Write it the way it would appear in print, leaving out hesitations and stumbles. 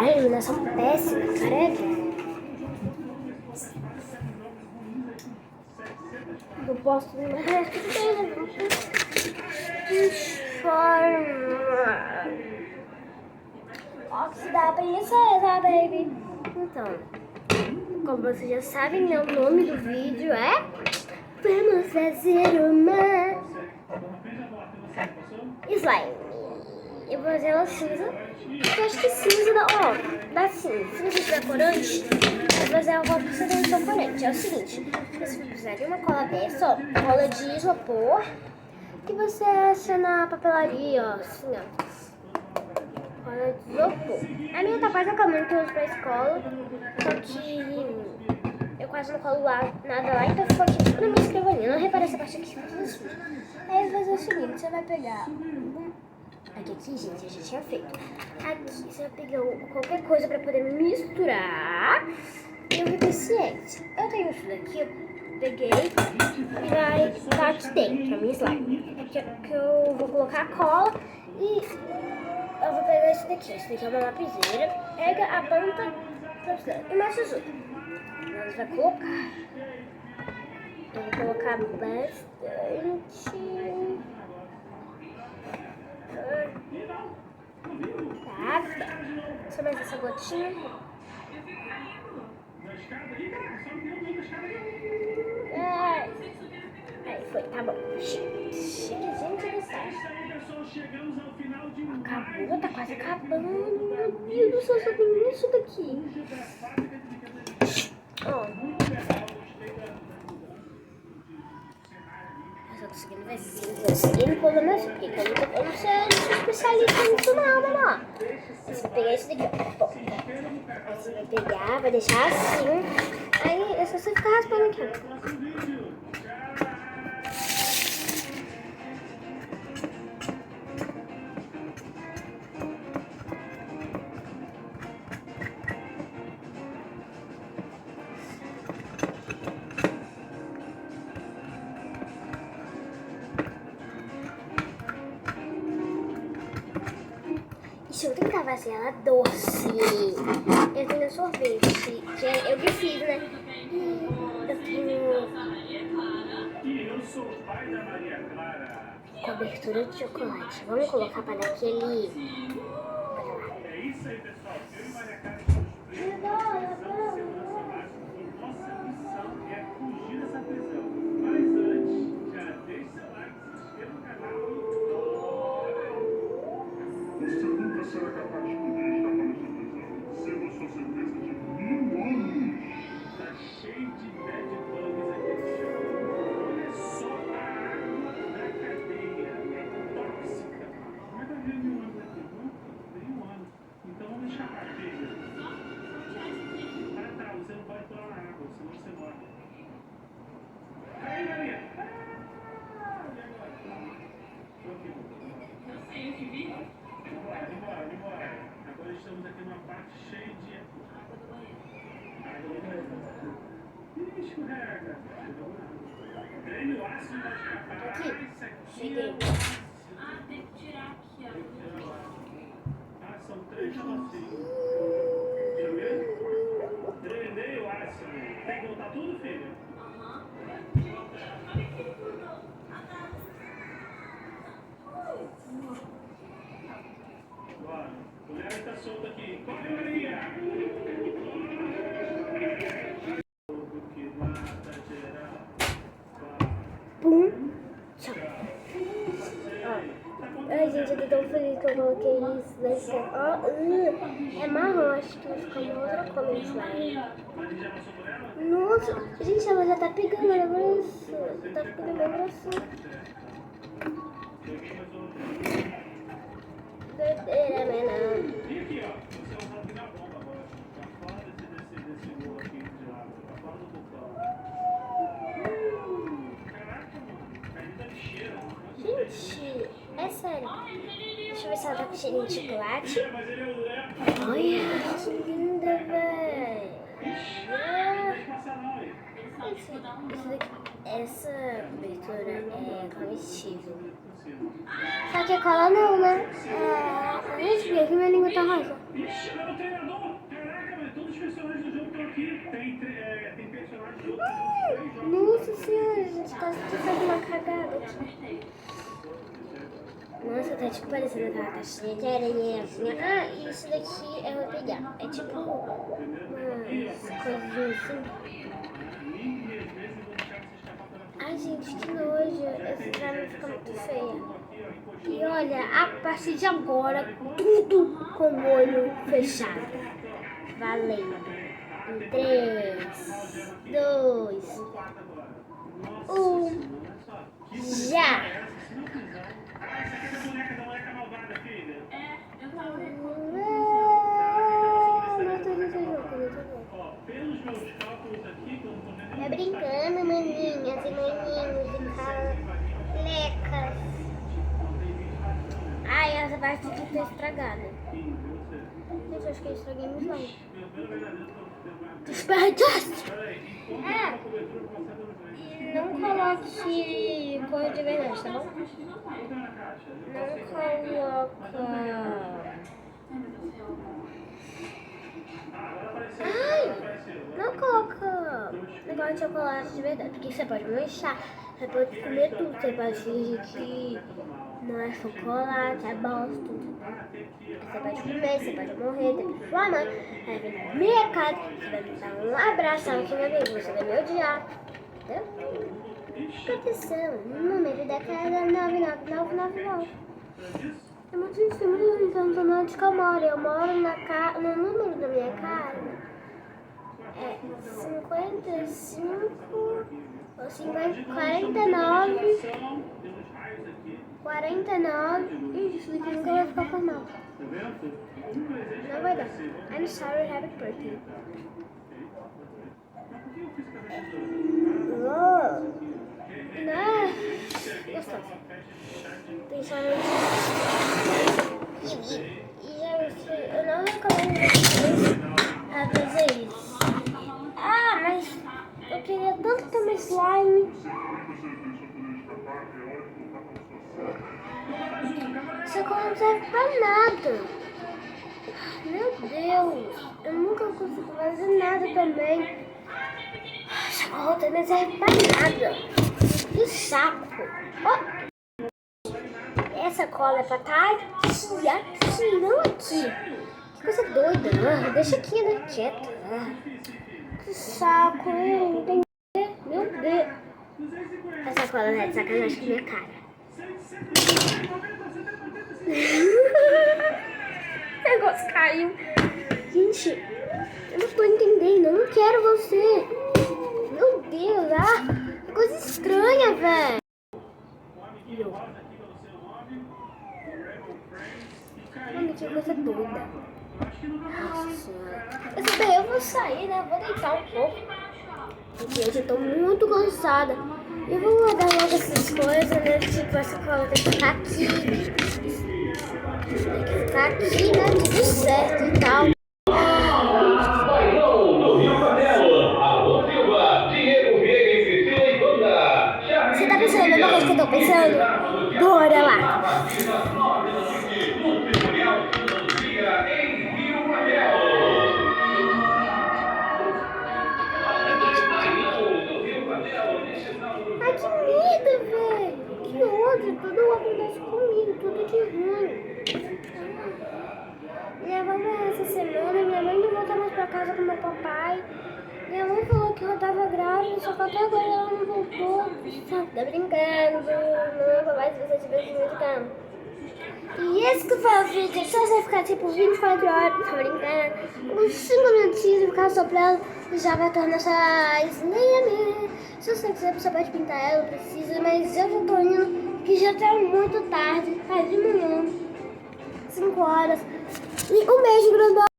Ai, a iluminação péssima, credo. Não posso mais. Óxido da princesa, baby. Então, como vocês já sabem, né, o nome do vídeo é Vamos fazer uma slime. Eu vou fazer ela cinza. Eu acho que cinza dá, dá sim. Se você tiver corante, eu vou fazer ela com você tem seu corante. É o seguinte, você vai precisar de uma cola dessa, ó, cola de isopor, que você acha na papelaria, ó, assim, ó. Cola de isopor. A minha tá quase acabando que eu uso pra escola, só que eu quase não colo lá, nada lá, então ficou aqui na minha escrivaninha. Não repara essa parte aqui, ficou tudo suja. Aí vai fazer o seguinte, você vai pegar... Aqui, gente, eu já tinha feito. Aqui, você vai pegar qualquer coisa pra poder misturar e o recipiente. Eu tenho isso daqui, eu peguei e vai estar aqui dentro, a minha slime. Aqui que eu vou colocar a cola e eu vou pegar esse daqui. Esse daqui é uma lapiseira. Pega a ponta e mais azul. Nós vai colocar. Eu vou colocar bastante. Tá, só mais essa gotinha. Aí foi, tá bom. Chiquezinho de acabou, tá quase acabando. Meu Deus do céu, só tem isso daqui. Ó. Eu só conseguindo ver se eu consegui pôr na porque eu não sou especialista nisso não, menor. Você vai pegar esse daqui, ó. Aí você vai pegar, vai deixar assim. Aí é só você ficar raspando aqui, ó. Deixa eu tentar fazer ela doce. Eu tenho sorvete, que eu que fiz, né? Eu tenho cobertura de chocolate. Vamos colocar para dar aquele... Você nunca será capaz de poder estar para sua prisão. Sendo a sua sentença de 1000 anos. Tá cheio de bad bugs aqui no chão. Olha só a água da cadeia. É tóxica. Como é que vai ver 1000 anos aqui? Não, tem 1 ano. Então vamos deixar a cadeia. Tá, você não pode pular na água, senão você morre. Aí, Maria. Vambora. Agora estamos aqui numa parte cheia de água. Escorrega. Drene o ácido vai escapar. Isso aqui é o ácido. Tem que tirar aqui, ó. São 3 negocinhos. Deixa eu ver. Drenei o ácido. Tem que voltar tudo, filho? Bora. O Léo está solto aqui. Corre, Maria! Pum. Tchau. Ai, gente, eu tô tão feliz que eu coloquei isso. Vai ser... é marrom, acho que vai ficar uma outra cor no slime. Nossa, gente, ela já tá pegando, olha isso. Tá ficando bem grossinho. Doideira, menor. E aqui, ó. Você é um rato na bomba agora. Tá fora desse gol aqui de lado. Tá fora do botão. Caraca, mano. Ainda me cheira. Gente, é sério. Deixa eu ver se ela tá com cheirinho de chocolate. Olha, que linda, velho. Essa cobertura é comestível. Só que a cola não, né? Gente, por que minha língua tá rosa? Ixi, é o treinador? Caraca, mas todos os personagens do jogo estão aqui. Tem personagens de outros jogos. Nossa senhora, a gente tá fazendo uma cagada aqui. Nossa, tá tipo parecendo aquela caixinha de aranha assim. Ah, e isso daqui eu vou pegar. É tipo umas coisinhas assim. Ai, gente, que nojo. Esse drama fica muito feia. E olha, a partir de agora, tudo com o olho fechado. Valendo. Em 3, 2, 1. Já! Tá brincando, maninhas e maninhos de calecas. Ai, essa parte aqui tá estragada. Gente, acho que eu estraguei muito lá. Desperdício! Não coloque cor de verdade, tá bom? Não coloca... Ai! Não coloca negócio de chocolate de verdade, porque você pode manchar, você pode comer tudo, você pode fingir que não é chocolate, é bosta. Você pode comer, você pode morrer, depois sua mãe vai vir na minha casa, você vai me dar um abração aqui na minha, você vai me odiar. Entendeu? Proteção, número da casa 99999. É muito simples, então eu não de que eu moro. Eu moro no número da minha casa. É 55 ou 49. Isso aqui nunca vai ficar formal. Não vai dar. I'm sorry, happy birthday. Gostoso. Principalmente. Eu não recomendo vocês a fazer isso. Ah, mas eu queria tanto ter uma slime. Isso aqui não serve pra nada. Meu Deus, eu nunca consigo fazer nada também. Essa cola não serve pra nada. Que saco. Oh. Essa cola é pra estar aqui, não aqui. Que coisa doida. Ah, deixa aqui, né? Quieta. Que saco, hein? Entendeu? Meu Deus. Essa cola é de sacanagem com minha cara. O negócio caiu. Gente, eu não tô entendendo. Eu não quero você. Meu Deus, que coisa estranha, velho. Mano, que coisa doida. Nossa senhora. Essa daí eu vou sair, né? Vou deitar um pouco. Porque eu já tô muito cansada. Eu vou guardar logo essas coisas, né? Tipo, essa cola tem que ficar aqui. Tem que ficar aqui, né? Tudo certo e tal. Você tá pensando a mesma coisa que eu tô pensando? Bora lá! Ai, que medo, velho! Que ódio! Tudo acontece comigo, tudo de ruim. Minha mãe essa semana, minha mãe não volta mais pra casa com meu papai. Minha mãe falou que eu tava grávida, só que até agora ela não voltou. Tá brincando, não, papai, se você tivesse muito calmo. E esse que foi o vídeo, só você ficar tipo 24 horas, tá brincando, uns 5 minutinhos e ficar soprando, já vai tornar essa slime. Se você quiser, você pode pintar ela, precisa, mas eu já tô indo, que já tá muito tarde, tá de manhã, 5 horas. E um beijo grandão.